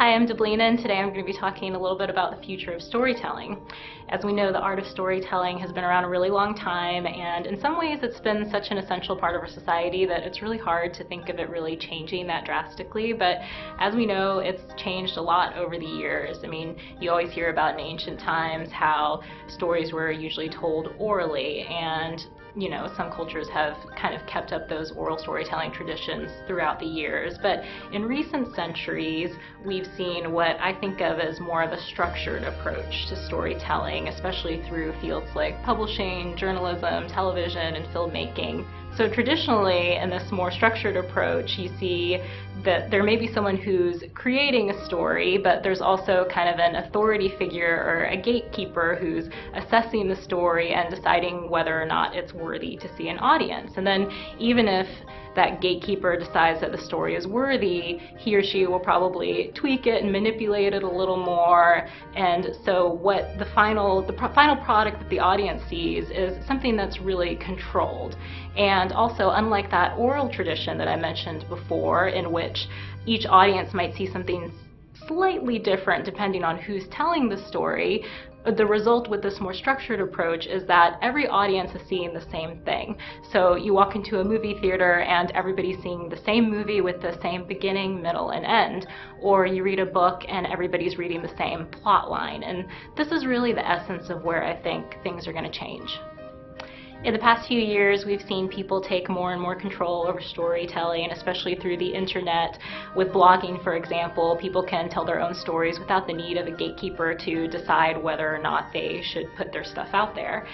Hi, I'm Deblina, and today I'm going to be talking a little bit about the future of storytelling. As we know, the art of storytelling has been around a really long time, and in some ways it's been such an essential part of our society that it's really hard to think of it really changing that drastically. But as we know, it's changed a lot over the years. I mean, you always hear about in ancient times how stories were usually told orally, and some cultures have kind of kept up those oral storytelling traditions throughout the years. But in recent centuries, we've seen what I think of as more of a structured approach to storytelling, especially through fields like publishing, journalism, television, and filmmaking. So traditionally, in this more structured approach, you see that there may be someone who's creating a story, but there's also kind of an authority figure or a gatekeeper who's assessing the story and deciding whether or not it's worthy to see an audience. And then even if that gatekeeper decides that the story is worthy, he or she will probably tweak it and manipulate it a little more. And so what the final product that the audience sees is something that's really controlled. And also, unlike that oral tradition that I mentioned before, in which each audience might see something slightly different depending on who's telling the story, the result with this more structured approach is that every audience is seeing the same thing. So you walk into a movie theater and everybody's seeing the same movie with the same beginning, middle, and end. Or you read a book and everybody's reading the same plot line. And this is really the essence of where I think things are going to change. In the past few years, we've seen people take more and more control over storytelling, especially through the internet. With blogging, for example, people can tell their own stories without the need of a gatekeeper to decide whether or not they should put their stuff out there.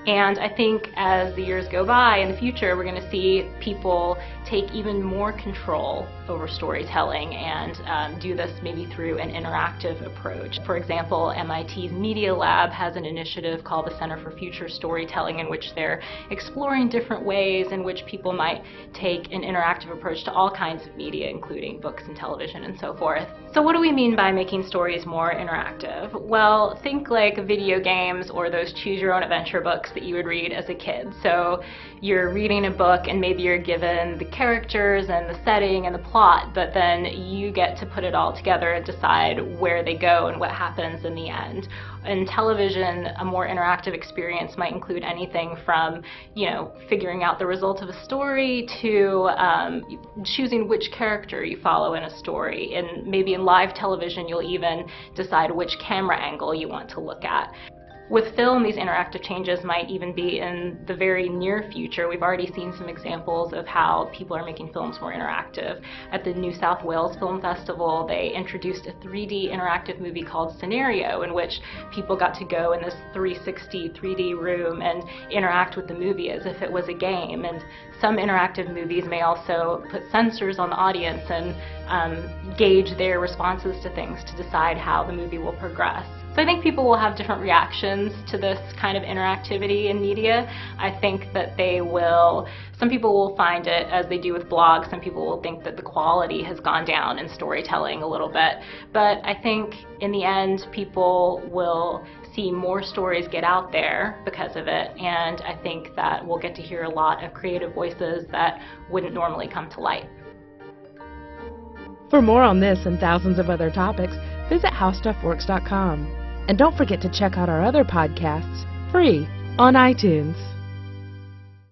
And I think as the years go by in the future, we're going to see people take even more control over storytelling and do this maybe through an interactive approach. For example, MIT's Media Lab has an initiative called the Center for Future Storytelling, in which they're exploring different ways in which people might take an interactive approach to all kinds of media, including books and television and so forth. So what do we mean by making stories more interactive? Well, think like video games or those choose your own adventure books that you would read as a kid. So you're reading a book and maybe you're given the characters and the setting and the plot, but then you get to put it all together and decide where they go and what happens in the end. In television, a more interactive experience might include anything from, figuring out the result of a story to choosing which character you follow in a story. And maybe in live television, you'll even decide which camera angle you want to look at. With film, these interactive changes might even be in the very near future. We've already seen some examples of how people are making films more interactive. At the New South Wales Film Festival, they introduced a 3D interactive movie called Scenario, in which people got to go in this 360 3D room and interact with the movie as if it was a game. And some interactive movies may also put sensors on the audience and gauge their responses to things to decide how the movie will progress. So I think people will have different reactions to this kind of interactivity in media. I think that some people will find it, as they do with blogs, some people will think that the quality has gone down in storytelling a little bit. But I think in the end, people will see more stories get out there because of it, and I think that we'll get to hear a lot of creative voices that wouldn't normally come to light. For more on this and thousands of other topics, visit HowStuffWorks.com. And don't forget to check out our other podcasts, free, on iTunes.